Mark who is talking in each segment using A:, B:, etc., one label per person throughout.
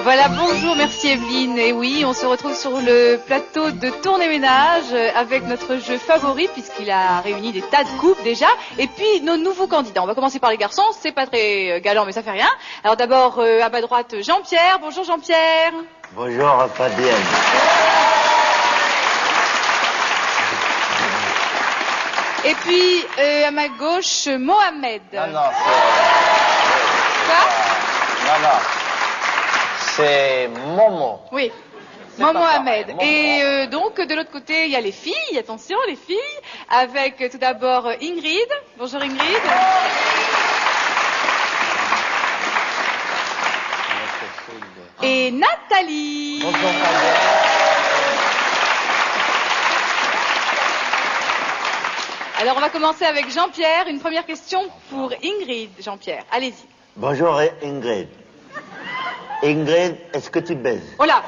A: Voilà, bonjour, merci Evelyne. Et oui, on se retrouve sur le plateau de Tourne et Ménage avec notre jeu favori puisqu'il a réuni des tas de couples déjà. Et puis nos nouveaux candidats. On va commencer par les garçons, c'est pas très galant mais ça fait rien. Alors d'abord à ma droite Jean-Pierre. Bonjour Jean-Pierre.
B: Bonjour Fabienne.
A: Et puis à ma gauche Mohamed.
B: Non,
A: Quoi?
B: non. C'est Momo.
A: Oui. Mohamed. Et donc de l'autre côté il y a les filles, attention les filles, avec tout d'abord Ingrid. Bonjour Ingrid. Et Nathalie.
B: Bonjour
A: Alors on va commencer avec Jean-Pierre. Une première question pour Ingrid. Jean-Pierre, allez-y.
B: Bonjour Ingrid. Ingrid, est-ce que tu baises?
A: Oh là.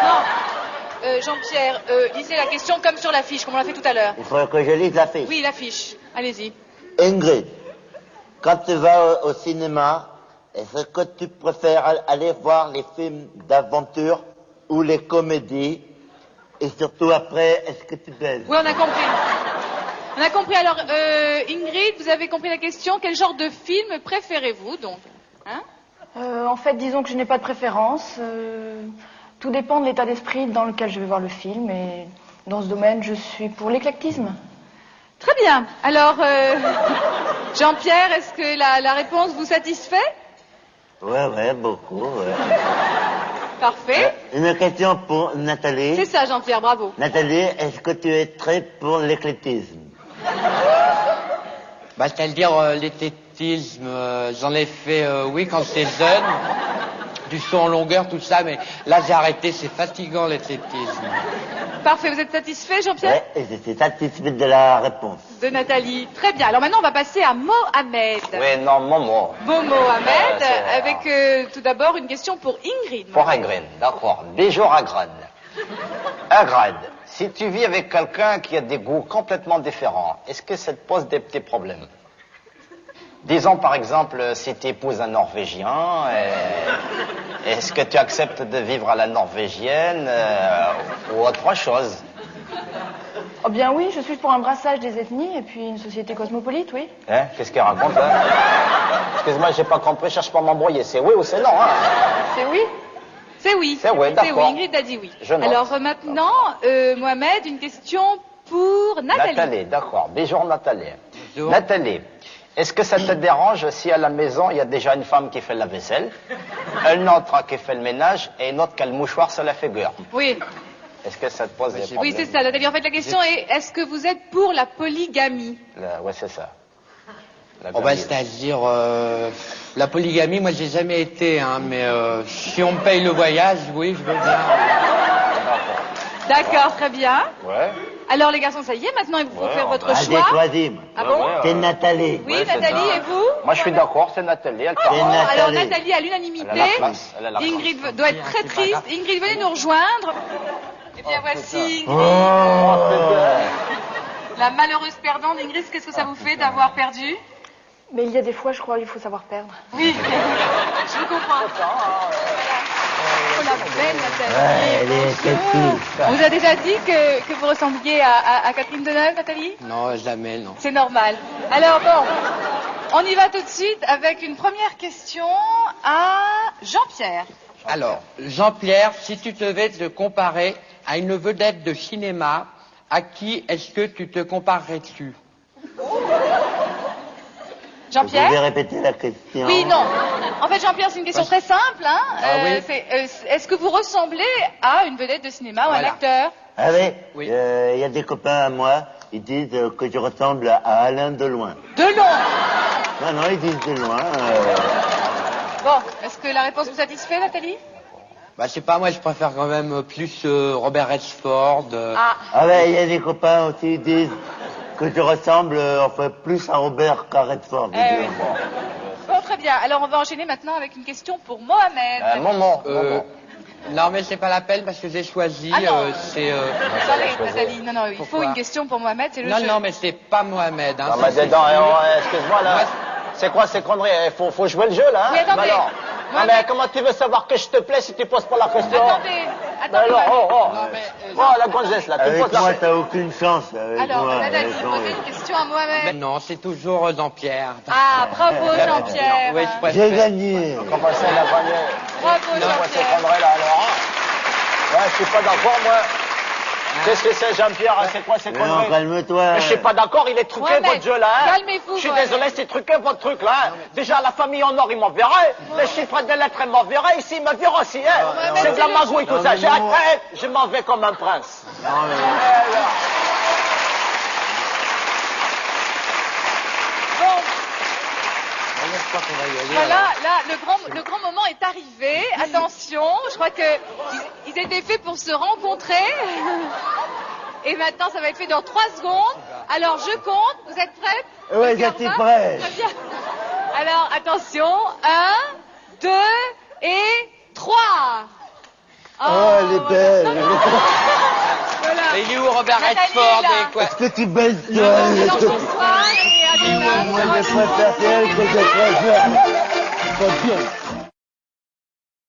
A: Non. Jean-Pierre, lisez la question comme sur l'affiche, comme on l'a fait tout à l'heure.
B: Il faut que je lise l'affiche.
A: Oui, l'affiche. Allez-y.
B: Ingrid, quand tu vas au cinéma, est-ce que tu préfères aller voir les films d'aventure ou les comédies? Et surtout après, est-ce que tu baises?
A: Oui, on a compris. On a compris. Alors, Ingrid, vous avez compris la question. Quel genre de film préférez-vous, donc? Hein?
C: En fait, disons que je n'ai pas de préférence. Tout dépend de l'état d'esprit dans lequel je vais voir le film. Et dans ce domaine, je suis pour l'éclectisme.
A: Très bien. Alors, Jean-Pierre, est-ce que la réponse vous satisfait?
B: Ouais, beaucoup, ouais.
A: Parfait.
B: Une question pour Nathalie.
A: C'est ça, Jean-Pierre, bravo.
B: Nathalie, est-ce que tu es très pour l'éclectisme?
D: Bah, c'est-à-dire l'éclectisme, j'en ai fait, oui, quand j'étais jeune, du saut en longueur, tout ça, mais là j'ai arrêté, c'est fatigant l'éclectisme.
A: Parfait, vous êtes satisfait, Jean-Pierre?
B: Oui, et je suis satisfait de la réponse.
A: De Nathalie. Très bien. Alors maintenant, on va passer à Mohamed.
E: Oui, non, Momo.
A: Mohamed,
E: c'est-
A: avec tout d'abord une question pour Ingrid.
E: Pour Ingrid, d'accord. Bonjour Ingrid. Ingrid, si tu vis avec quelqu'un qui a des goûts complètement différents, est-ce que ça te pose des petits problèmes? Disons par exemple, si tu épouses un Norvégien, est-ce que tu acceptes de vivre à la norvégienne ou autre chose?
C: Oh bien oui, je suis pour un brassage des ethnies et puis une société cosmopolite, oui.
E: Hein? Qu'est-ce qu'elle raconte là? Excuse-moi, j'ai pas compris, cherche pas à m'embrouiller. C'est oui ou c'est non, hein?
C: C'est oui.
A: C'est oui.
E: C'est oui, d'accord.
A: Ingrid a dit oui.
E: Je note.
A: Alors maintenant, Mohamed, une question pour Nathalie.
E: Nathalie, d'accord. Bonjour Nathalie.
D: Bonjour.
E: Nathalie, est-ce que ça te dérange si à la maison, il y a déjà une femme qui fait la vaisselle, une autre qui fait le ménage et une autre qui a le mouchoir sur la figure?
A: Oui.
E: Est-ce que ça te pose des problèmes?
A: Oui, c'est ça, Nathalie. En fait, la question est, est-ce que vous êtes pour la polygamie?
E: Ouais, c'est ça. La
D: Oh, bah,
E: gamine.
D: c'est-à-dire, la polygamie, moi j'ai jamais été, hein, mais si on me paye le voyage, oui, je veux bien.
A: D'accord, très bien.
E: Ouais.
A: Alors les garçons, ça y est, maintenant il faut
E: Ouais,
A: faire
E: on
A: votre
E: va-
B: Ah, j'ai
A: choix.
B: choisi, moi.
A: Ah bon?
B: C'est Nathalie.
A: Oui,
E: Ouais, c'est
A: Nathalie,
E: ça.
A: et vous?
E: Moi, je suis d'accord, c'est Nathalie. Elle
A: Oh,
E: parle.
B: Nathalie.
A: alors Nathalie à l'unanimité.
E: Elle a la place, elle a la
A: Ingrid
E: place.
A: doit être très
D: C'est pas
A: triste.
D: grave.
A: Ingrid, venez nous rejoindre. Eh bien voici Ingrid,
B: Oh,
A: la malheureuse perdante. Ingrid, qu'est-ce que ça vous fait d'avoir perdu?
C: Mais il y a des fois, je crois, il faut savoir perdre.
A: Oui, je vous comprends. Oh la belle Nathalie.
B: ouais, elle est sexy.
A: On vous a déjà dit que vous ressembliez à Catherine Deneuve, Nathalie?
D: Non, jamais, non.
A: C'est normal. Alors bon, on y va tout de suite avec une première question à Jean-Pierre.
D: Alors, Jean-Pierre, si tu devais te comparer à une vedette de cinéma, à qui est-ce que tu te comparerais-tu?
B: Vous pouvez
A: Jean-Pierre?
B: répéter la question?
A: Oui, non. En fait, Jean-Pierre, c'est une question très simple. Hein.
D: Ah oui.
A: Est-ce que vous ressemblez à une vedette de cinéma ou à un
D: Voilà.
A: acteur?
B: Ah oui,
D: Oui.
B: il y a des copains à moi, ils disent que je ressemble à Alain Deloin.
A: Delon.
B: Non, ils disent Deloin.
A: Bon, est-ce que la réponse vous satisfait, Nathalie?
D: Bah, je sais pas, moi je préfère quand même plus Robert Redford.
A: Ah,
B: Ah ouais, il y a des copains aussi, ils disent que je ressemble enfin plus à Robert qu'à Redford.
A: eh oui. Bon, très bien. Alors, on va enchaîner maintenant avec une question pour Mohamed.
E: Momo.
D: Non, mais c'est pas la peine parce que j'ai choisi.
A: Ah non.
D: C'est.
A: Attendez, Nathalie, non, il faut
D: Pourquoi
A: une question pour Mohamed, c'est le
D: Non,
A: jeu.
D: non, mais c'est pas Mohamed. Hein,
E: Ah,
D: ça,
E: bah,
D: c'est
E: dedans,
D: sûr.
E: excuse-moi, là.
D: Moi,
E: C'est quoi ces conneries? Faut jouer le jeu, là, hein?
A: Oui, attendez.
E: Bah alors. Non,
A: Mohamed.
E: mais comment tu veux savoir que je te plais si tu poses pas la question?
A: Attendez,
E: Bah alors,
A: Mohamed.
D: Non, mais,
E: la gonzesse, là, tu
B: Avec
E: poses la
B: moi,
E: question.
B: t'as aucune chance. Avec
A: Alors,
B: moi,
A: Nathalie,
B: avec
A: posez une question à
D: Mais
A: Mohamed.
D: non, c'est toujours Jean-Pierre.
A: Ah, bravo Jean-Pierre.
D: Oui, je préfère.
B: J'ai gagné.
E: Comment ça, elle a gagné?
A: Bravo
E: C'est quoi ces
A: Jean-Pierre.
E: conneries, là, alors, hein? Ouais, je suis pas d'accord, moi. Qu'est-ce que c'est, Jean-Pierre? C'est quoi ces
B: Non,
E: conneries?
B: calme-toi.
E: Mais je suis pas d'accord, il est truqué,
A: Mohamed,
E: votre jeu, là, hein?
A: calmez-vous,
E: Je suis
A: Mohamed.
E: désolé, c'est truqué, votre truc, là, hein? Déjà, la famille en or, ils m'enverraient. Les chiffres des lettres, ils m'enverraient. Ici, ils me virent aussi, hein?
A: Mohamed,
E: C'est de la
A: c'est le
E: magouille, tout
B: Non,
E: ça.
B: mais
E: J'ai
B: non.
E: arrêté, je m'en vais comme un prince.
B: Non, mais-
A: Bon,
D: Je crois qu'on va y aller.
A: voilà,
D: alors.
A: là, le grand moment est arrivé. Attention, je crois que ils étaient faits pour se rencontrer. Et maintenant, ça va être fait dans 3 secondes. Alors, je compte. Vous êtes prêtes?
B: Ouais,
A: Regarde
B: j'étais
A: ça.
B: prêt.
A: Très bien. Alors, attention. 1, 2 et 3.
B: Oh, elle est belle.
A: Voilà.
D: Et il est où Robert
A: Nathalie
D: Redford
A: est là.
D: et quoi
B: Est-ce que tu baises, toi
A: Alors, bonsoir et à demain.
B: Moi, je préfère qu'elle que je préfère. Pas bien.